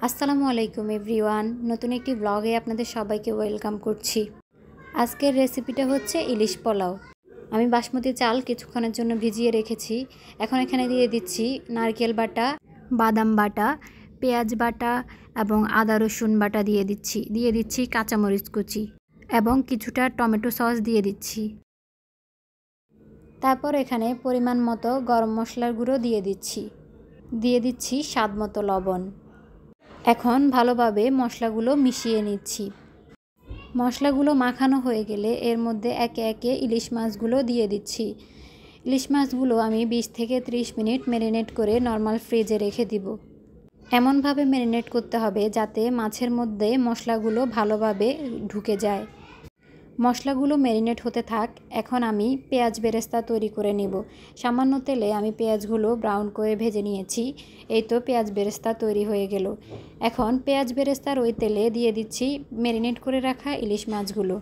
আসসালামু আলাইকুম এভরিওয়ান, নতুন একটি ব্লগে আপনাদের সবাইকে ওয়েলকাম করছি। আজকের রেসিপিটা হচ্ছে ইলিশ পোলাও। আমি বাসমতি চাল কিছুক্ষণের জন্য ভিজিয়ে রেখেছি। এখন এখানে দিয়ে দিচ্ছি নারকেল বাটা, বাদাম বাটা, পেঁয়াজ বাটা এবং আদা রসুন বাটা দিয়ে দিচ্ছি কাঁচামরিচ কুচি এবং কিছুটা টমেটো সস দিয়ে দিচ্ছি। তারপর এখানে পরিমাণ মতো গরম মশলার গুঁড়ো দিয়ে দিচ্ছি স্বাদ মতো লবণ। এখন ভালোভাবে মশলাগুলো মিশিয়ে নিচ্ছি। মশলাগুলো মাখানো হয়ে গেলে এর মধ্যে একে একে ইলিশ মাছগুলো দিয়ে দিচ্ছি। ইলিশ মাছগুলো আমি 20 থেকে 30 মিনিট ম্যারিনেট করে নর্মাল ফ্রিজে রেখে দিব। এমনভাবে ম্যারিনেট করতে হবে যাতে মাছের মধ্যে মশলাগুলো ভালোভাবে ঢুকে যায়। মশলাগুলো ম্যারিনেট হতে থাক। এখন আমি পেঁয়াজ বেরেস্তা তৈরি করে নেব। সামান্য তেলে আমি পেঁয়াজগুলো ব্রাউন করে ভেজে নিয়েছি। এই তো পেঁয়াজ বেরেস্তা তৈরি হয়ে গেল। এখন পেঁয়াজ বেরেস্তার ওই তেলে দিয়ে দিচ্ছি ম্যারিনেট করে রাখা ইলিশ মাছগুলো।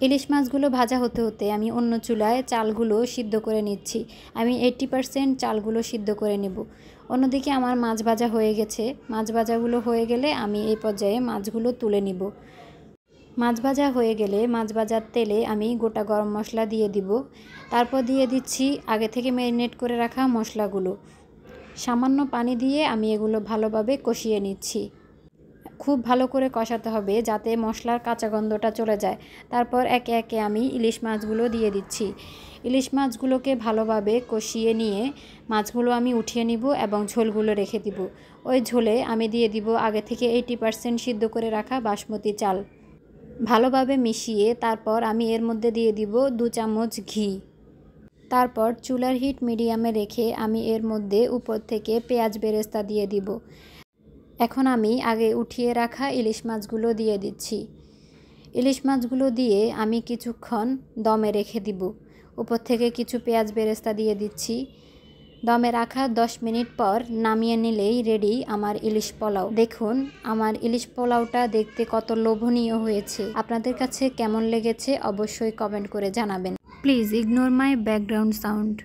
ইলিশ মাছগুলো ভাজা হতে হতে আমি অন্য চুলায় চালগুলো সিদ্ধ করে নিচ্ছি। আমি 80% চালগুলো সিদ্ধ করে নেব। অন্যদিকে আমার মাছ ভাজা হয়ে গেছে। মাছ ভাজাগুলো হয়ে গেলে আমি এই পর্যায়ে মাছগুলো তুলে নিব। মাছ ভাজা হয়ে গেলে মাছ ভাজার তেলে আমি গোটা গরম মশলা দিয়ে দিব। তারপর দিয়ে দিচ্ছি আগে থেকে ম্যারিনেট করে রাখা মশলাগুলো। সামান্য পানি দিয়ে আমি এগুলো ভালোভাবে কষিয়ে নিচ্ছি। খুব ভালো করে কষাতে হবে যাতে মশলার কাঁচা গন্ধটা চলে যায়। তারপর একে একে আমি ইলিশ মাছগুলো দিয়ে দিচ্ছি। ইলিশ মাছগুলোকে ভালোভাবে কষিয়ে নিয়ে মাছগুলো আমি উঠিয়ে নিব এবং ঝোলগুলো রেখে দিব। ওই ঝোলে আমি দিয়ে দিব আগে থেকে 80% সিদ্ধ করে রাখা বাসমতি চাল। ভালোভাবে মিশিয়ে তারপর আমি এর মধ্যে দিয়ে দিব 2 চামচ ঘি। তারপর চুলার হিট মিডিয়ামে রেখে আমি এর মধ্যে উপর থেকে পেঁয়াজ বেরেস্তা দিয়ে দিব। এখন আমি আগে উঠিয়ে রাখা ইলিশ মাছগুলো দিয়ে দিচ্ছি। ইলিশ মাছগুলো দিয়ে আমি কিছুক্ষণ দমে রেখে দিব। উপর থেকে কিছু পেঁয়াজ বেরেস্তা দিয়ে দিচ্ছি। দমে রাখা 10 মিনিট পর নামিয়ে নিলেই রেডি আমার ইলিশ পোলাও। দেখুন আমার ইলিশ পোলাওটা দেখতে কত লোভনীয় হয়েছে। আপনাদের কাছে কেমন লেগেছে অবশ্যই কমেন্ট করে জানাবেন। Please ignore my background sound.